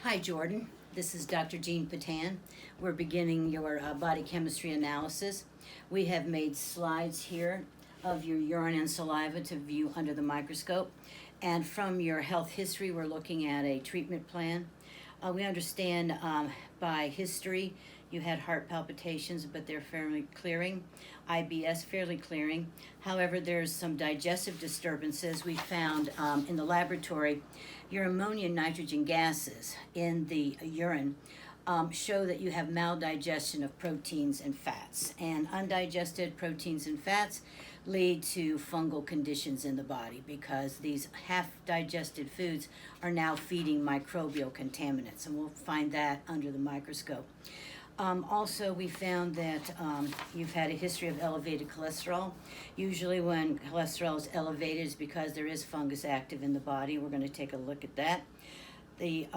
Hi, Jordan. This is Dr.Jeanne Petan. We're beginning your body chemistry analysis. We have made slides here of your urine and saliva to view under the microscope. And from your health history, we're looking at a treatment plan. We understand by history you had heart palpitations, but they're fairly clearing. IBS fairly clearing. However, there's some digestive disturbances we found in the laboratory. Your ammonia and nitrogen gases in the urine show that you have maldigestion of proteins and fats. And undigested proteins and fats lead to fungal conditions in the body because these half-digested foods are now feeding microbial contaminants, and we'll find that under the microscope. Also, we found that you've had a history of elevated cholesterol. Usually when cholesterol is elevated, it's because there is fungus active in the body. We're going to take a look at that. The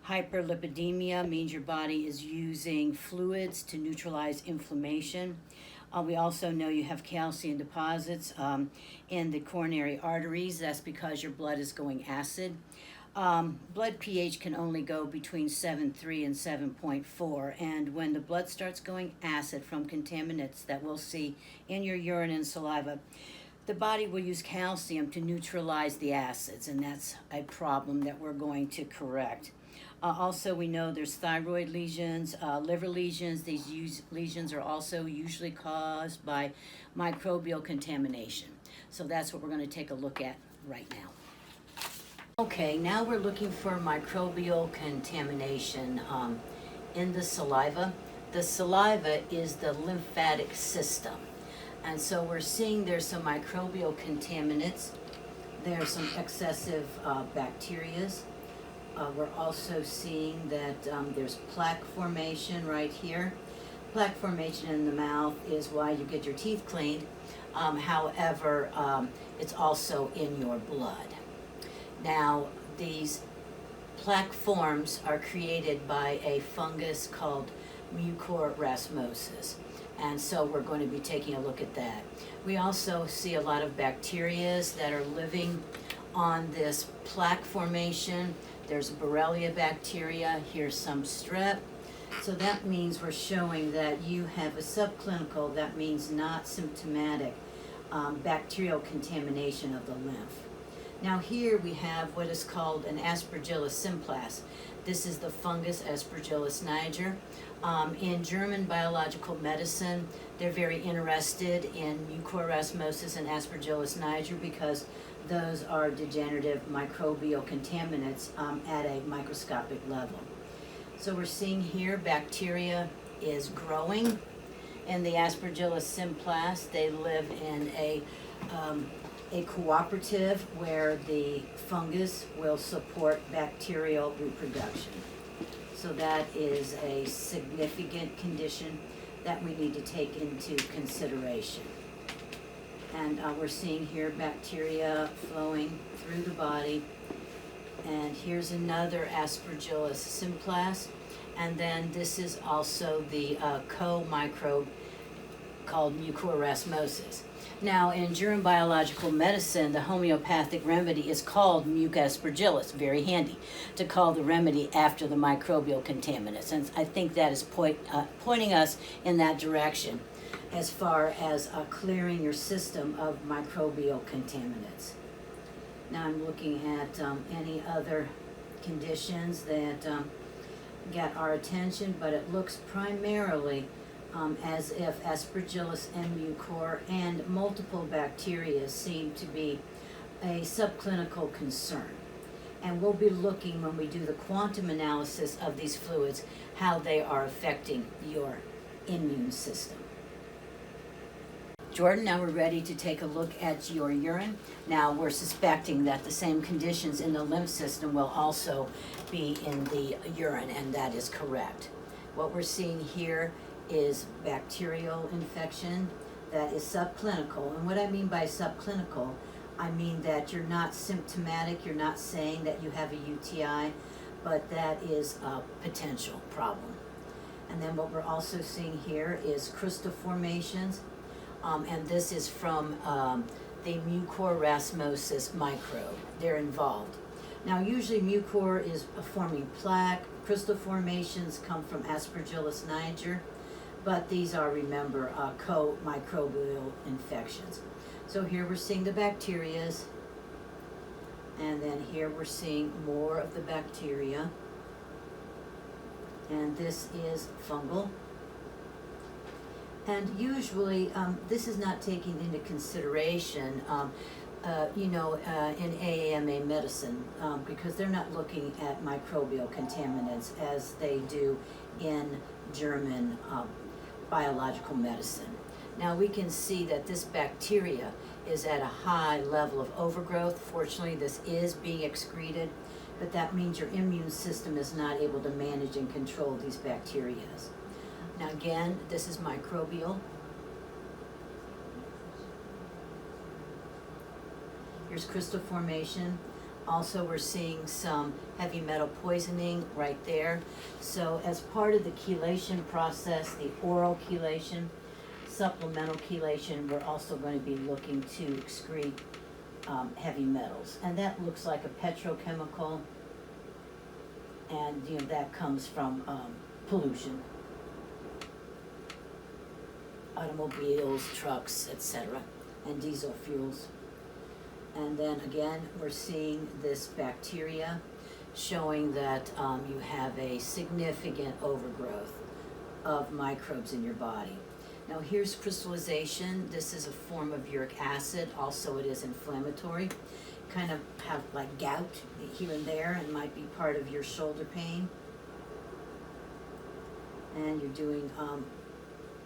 hyperlipidemia means your body is using fluids to neutralize inflammation. We also know you have calcium deposits in the coronary arteries. That's because your blood is going acid. Blood pH can only go between 7.3 and 7.4, and when the blood starts going acid from contaminants that we'll see in your urine and saliva, the body will use calcium to neutralize the acids, and that's a problem that we're going to correct. Also, we know there's thyroid lesions, liver lesions. These lesions are also usually caused by microbial contamination. So that's what we're going to take a look at right now. Okay, now we're looking for microbial contamination in the saliva. The saliva is the lymphatic system. And so we're seeing there's some microbial contaminants. There's some excessive bacterias. We're also seeing that there's plaque formation right here. Plaque formation in the mouth is why you get your teeth cleaned. However, it's also in your blood. Now, these plaque forms are created by a fungus called mucorrhasmosis. And so we're going to be taking a look at that. We also see a lot of bacteria that are living on this plaque formation. There's Borrelia bacteria, here's some strep. So that means we're showing that you have a subclinical, that means not symptomatic, bacterial contamination of the lymph. Now here we have what is called an Aspergillus simplex. This is the fungus Aspergillus niger. In German biological medicine, they're very interested in mucorrhasmosis and Aspergillus niger because those are degenerative microbial contaminants at a microscopic level. So we're seeing here bacteria is growing in the Aspergillus simplex. They live in a cooperative where the fungus will support bacterial reproduction. So that is a significant condition that we need to take into consideration. And we're seeing here bacteria flowing through the body. And here's another Aspergillus simplex. And then this is also the co-microbe called mucorrhasmosis. Now, in German biological medicine, the homeopathic remedy is called Aspergillus. Very handy to call the remedy after the microbial contaminants. And I think that is pointing us in that direction as far as clearing your system of microbial contaminants. Now I'm looking at any other conditions that got our attention, but it looks primarily as if Aspergillus and mucor and multiple bacteria seem to be a subclinical concern. And we'll be looking when we do the quantum analysis of these fluids how they are affecting your immune system. Jordan, now we're ready to take a look at your urine. Now we're suspecting that the same conditions in the lymph system will also be in the urine, and that is correct. What we're seeing here is bacterial infection that is subclinical. And what I mean by subclinical, I mean that you're not symptomatic, you're not saying that you have a UTI, but that is a potential problem. And then what we're also seeing here is crystal formations, and this is from the mucorrhasmosis microbe. They're involved. Now usually mucor is forming plaque. Crystal formations come from Aspergillus niger, but these are, remember, co-microbial infections. So here we're seeing the bacterias, and then here we're seeing more of the bacteria, and this is fungal. And usually this is not taken into consideration in AAMA medicine, because they're not looking at microbial contaminants as they do in German biological medicine. Now we can see that this bacteria is at a high level of overgrowth. Fortunately, this is being excreted, but that means your immune system is not able to manage and control these bacteria. Now again, this is microbial. Here's crystal formation. Also, we're seeing some heavy metal poisoning right there. So as part of the chelation process, the oral chelation, supplemental chelation, we're also going to be looking to excrete heavy metals. And that looks like a petrochemical, and that comes from pollution. Automobiles, trucks, etc., and diesel fuels. And then again, we're seeing this bacteria showing that you have a significant overgrowth of microbes in your body. Now here's crystallization. This is a form of uric acid. Also, it is inflammatory. Kind of have like gout here and there, and might be part of your shoulder pain. And you're doing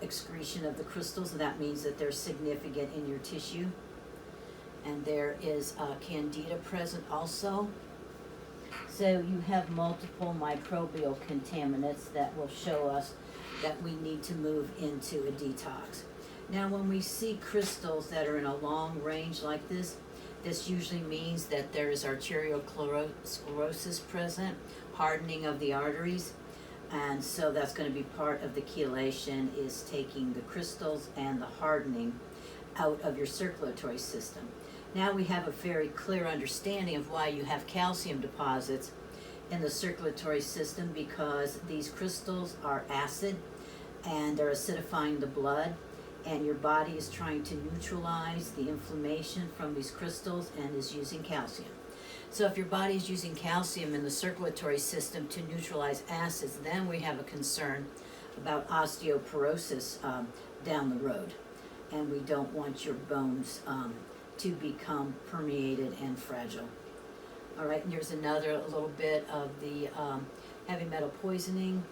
excretion of the crystals, and that means that they're significant in your tissue. And there is candida present also. So you have multiple microbial contaminants that will show us that we need to move into a detox. Now when we see crystals that are in a long range like this usually means that there is arteriosclerosis present, hardening of the arteries. And so that's going to be part of the chelation, is taking the crystals and the hardening out of your circulatory system. Now we have a very clear understanding of why you have calcium deposits in the circulatory system, because these crystals are acid and they're acidifying the blood, and your body is trying to neutralize the inflammation from these crystals and is using calcium. So if your body is using calcium in the circulatory system to neutralize acids, then we have a concern about osteoporosis down the road, and we don't want your bones to become permeated and fragile. All right, and here's another little bit of the heavy metal poisoning.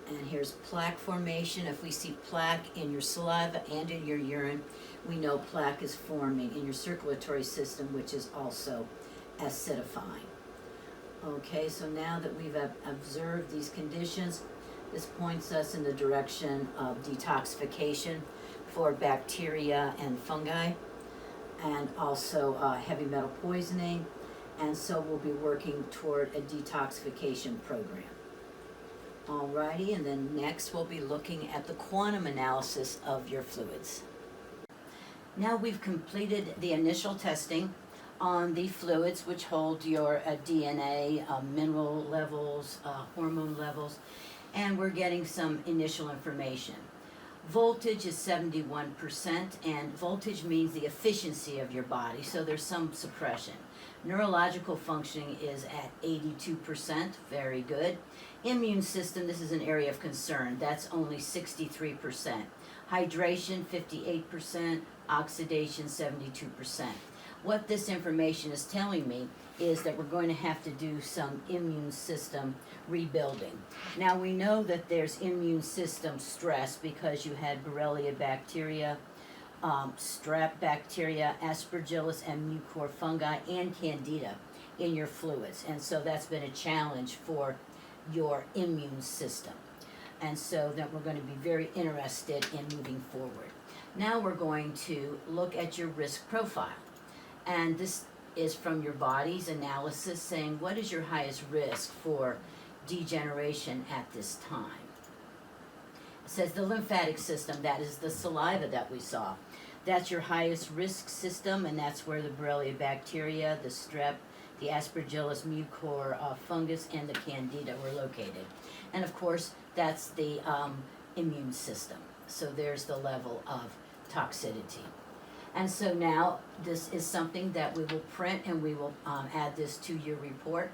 And here's plaque formation. If we see plaque in your saliva and in your urine, we know plaque is forming in your circulatory system, which is also acidifying. Okay, so now that we've observed these conditions, this points us in the direction of detoxification for bacteria and fungi, and also heavy metal poisoning, and so we'll be working toward a detoxification program. Alrighty, and then next we'll be looking at the quantum analysis of your fluids. Now we've completed the initial testing on the fluids, which hold your DNA, mineral levels, hormone levels, and we're getting some initial information. Voltage is 71%, and voltage means the efficiency of your body, so there's some suppression. Neurological functioning is at 82%, very good. Immune system, this is an area of concern, that's only 63%. Hydration, 58%, oxidation, 72%. What this information is telling me is that we're going to have to do some immune system rebuilding. Now we know that there's immune system stress because you had Borrelia bacteria, strep bacteria, Aspergillus and mucor fungi, and candida in your fluids. And so that's been a challenge for your immune system. And so that we're going to be very interested in moving forward. Now we're going to look at your risk profile. And this is from your body's analysis saying what is your highest risk for degeneration at this time. It says the lymphatic system, that is the saliva that we saw. That's your highest risk system, and that's where the Borrelia bacteria, the strep, the Aspergillus mucor fungus, and the candida were located. And of course, that's the immune system. So there's the level of toxicity. And so now this is something that we will print, and we will add this to your report.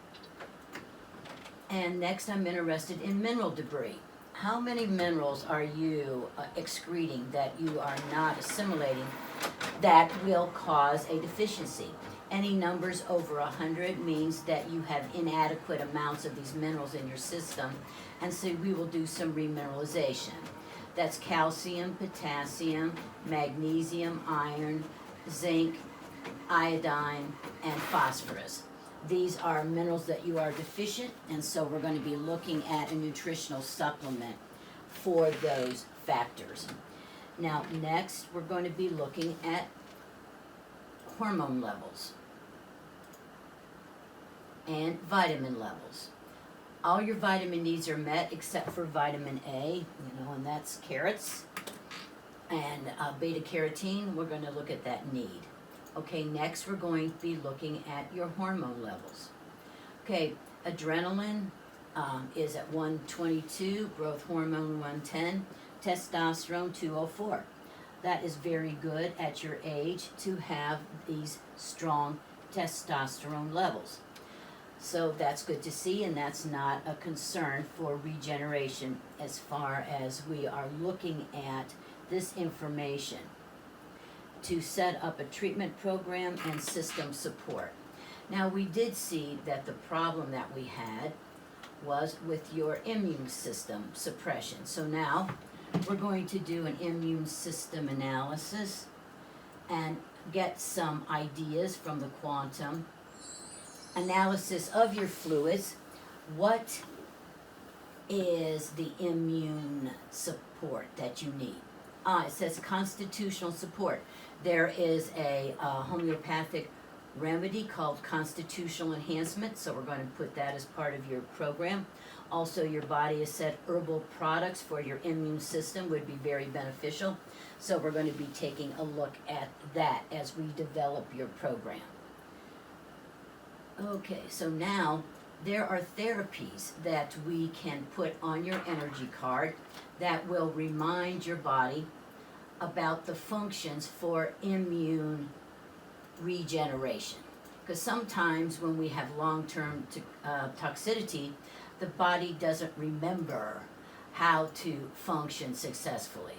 And next, I'm interested in mineral debris. How many minerals are you excreting that you are not assimilating that will cause a deficiency? Any numbers over 100 means that you have inadequate amounts of these minerals in your system, and so we will do some remineralization. That's calcium, potassium, magnesium, iron, zinc, iodine, and phosphorus. These are minerals that you are deficient, and so we're going to be looking at a nutritional supplement for those factors. Now, next, we're going to be looking at hormone levels and vitamin levels. All your vitamin needs are met except for vitamin A, and that's carrots. And beta carotene, we're going to look at that need. Okay, next we're going to be looking at your hormone levels. Okay, adrenaline is at 122, growth hormone 110, testosterone 204. That is very good at your age to have these strong testosterone levels. So that's good to see, and that's not a concern for regeneration as far as we are looking at this information to set up a treatment program and system support. Now, we did see that the problem that we had was with your immune system suppression. So now we're going to do an immune system analysis and get some ideas from the quantum analysis of your fluids. What is the immune support that you need? It says constitutional support. There is a homeopathic remedy called constitutional enhancement, so we're going to put that as part of your program. Also, your body has said herbal products for your immune system would be very beneficial, so we're going to be taking a look at that as we develop your program. Okay, so now there are therapies that we can put on your energy card that will remind your body about the functions for immune regeneration. Because sometimes when we have long-term toxicity, the body doesn't remember how to function successfully.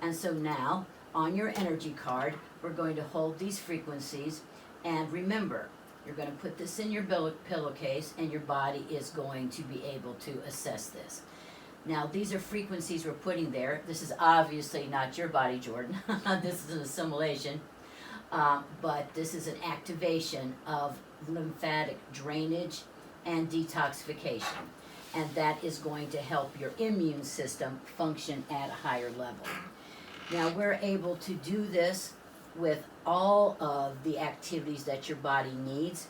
And so now, on your energy card, we're going to hold these frequencies, and remember, you're going to put this in your pillowcase, and your body is going to be able to assess this. Now, these are frequencies we're putting there. This is obviously not your body, Jordan. This is an assimilation. But this is an activation of lymphatic drainage and detoxification. And that is going to help your immune system function at a higher level. Now, we're able to do this with all of the activities that your body needs,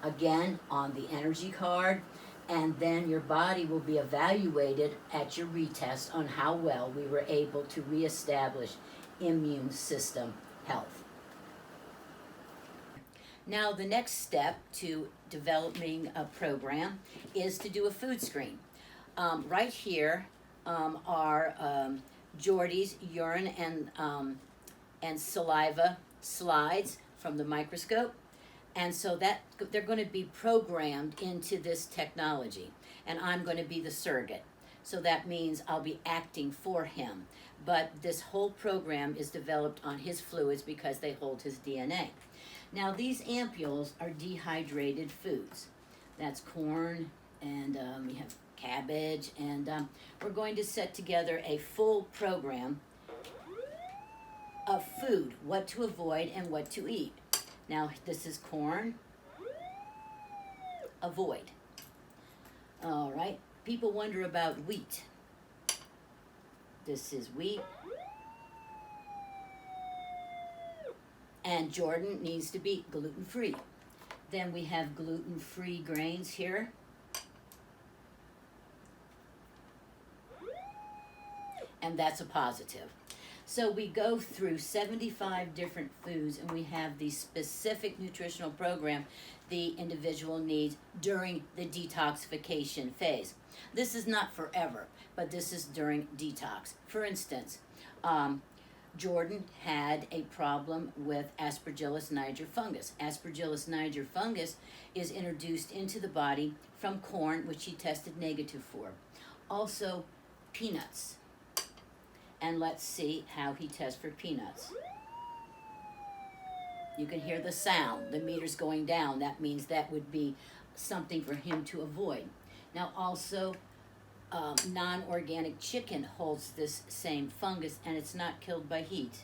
again, on the energy card, and then your body will be evaluated at your retest on how well we were able to reestablish immune system health. Now, the next step to developing a program is to do a food screen. Right here are Jordy's urine and saliva slides from the microscope. And so that they're going to be programmed into this technology, and I'm going to be the surrogate. So that means I'll be acting for him. But this whole program is developed on his fluids because they hold his DNA. Now, these ampules are dehydrated foods. That's corn, and we have cabbage, and we're going to set together a full program of food, what to avoid and what to eat. Now, this is corn. Avoid. All right. People wonder about wheat. This is wheat. And Jordan needs to be gluten-free. Then we have gluten-free grains here. And that's a positive. So we go through 75 different foods, and we have the specific nutritional program the individual needs during the detoxification phase. This is not forever, but this is during detox. For instance, Jordan had a problem with Aspergillus niger fungus. Aspergillus niger fungus is introduced into the body from corn, which he tested negative for. Also, peanuts. And let's see how he tests for peanuts. You can hear the sound. The meter's going down. That means that would be something for him to avoid. Now also, non-organic chicken holds this same fungus, and it's not killed by heat.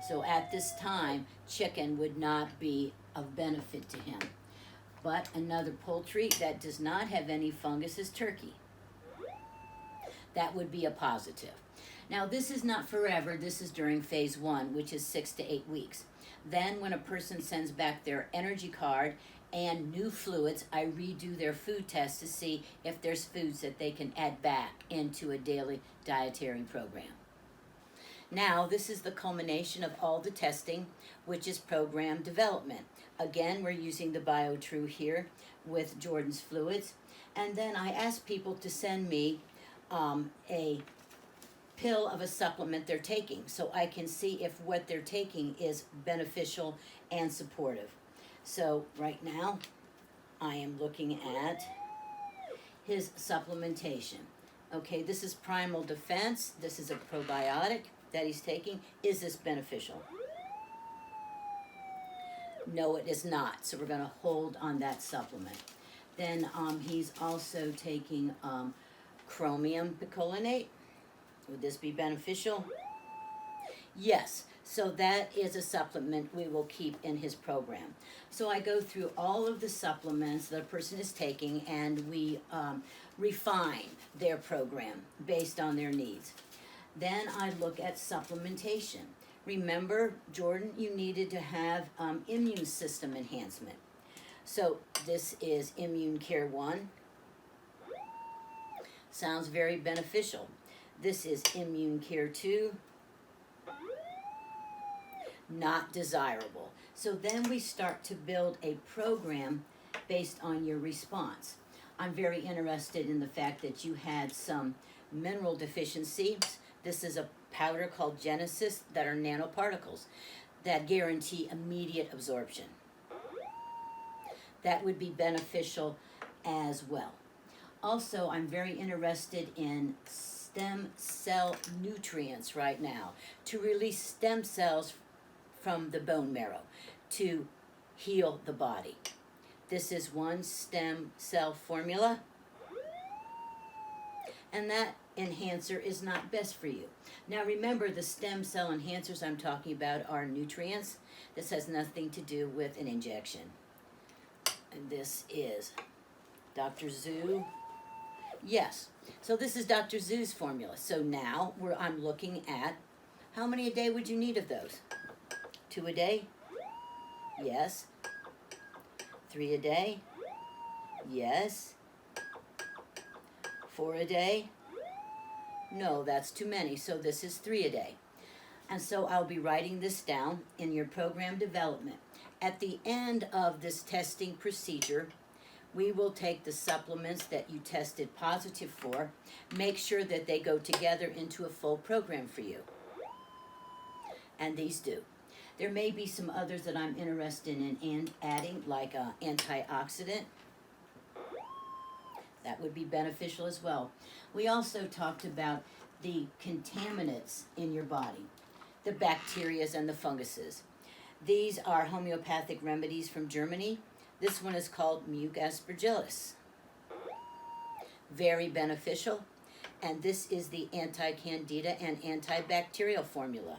So at this time, chicken would not be of benefit to him. But another poultry that does not have any fungus is turkey. That would be a positive. Now, this is not forever. This is during phase 1, which is 6 to 8 weeks. Then when a person sends back their energy card and new fluids, I redo their food test to see if there's foods that they can add back into a daily dietary program. Now, this is the culmination of all the testing, which is program development. Again, we're using the BioTrue here with Jordan's fluids. And then I ask people to send me a pill of a supplement they're taking, so I can see if what they're taking is beneficial and supportive. So right now, I am looking at his supplementation. Okay, this is Primal Defense. This is a probiotic that he's taking. Is this beneficial? No, it is not. So we're going to hold on that supplement. Then he's also taking chromium picolinate. Would this be beneficial? Yes. So that is a supplement we will keep in his program. So I go through all of the supplements that a person is taking, and we refine their program based on their needs. Then I look at supplementation. Remember, Jordan, you needed to have immune system enhancement. So this is Immune Care 1. Sounds very beneficial. This is Immune Care 2. Not desirable. So then we start to build a program based on your response. I'm very interested in the fact that you had some mineral deficiencies. This is a powder called Genesis that are nanoparticles that guarantee immediate absorption. That would be beneficial as well. Also, I'm very interested in stem cell nutrients right now to release stem cells from the bone marrow to heal the body. This is one stem cell formula, and that enhancer is not best for you. Now remember, the stem cell enhancers I'm talking about are nutrients. This has nothing to do with an injection. And this is Dr. Zoo. Yes, so this is Dr. Zoo's formula. So now I'm looking at how many a day would you need of those? 2 a day? Yes. 3 a day? Yes. 4 a day? No, that's too many, so this is 3 a day. And so I'll be writing this down in your program development. At the end of this testing procedure, we will take the supplements that you tested positive for, make sure that they go together into a full program for you. And these do. There may be some others that I'm interested in adding, like an antioxidant. That would be beneficial as well. We also talked about the contaminants in your body, the bacteria and the funguses. These are homeopathic remedies from Germany. This one is called Muc aspergillus. Very beneficial. And this is the anti-candida and antibacterial formula.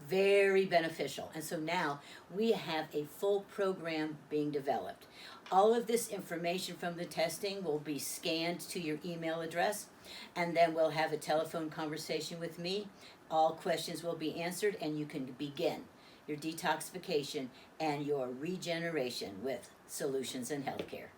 Very beneficial. And so now we have a full program being developed. All of this information from the testing will be scanned to your email address, and then we'll have a telephone conversation with me. All questions will be answered, and you can begin your detoxification and your regeneration with Solutions in Healthcare.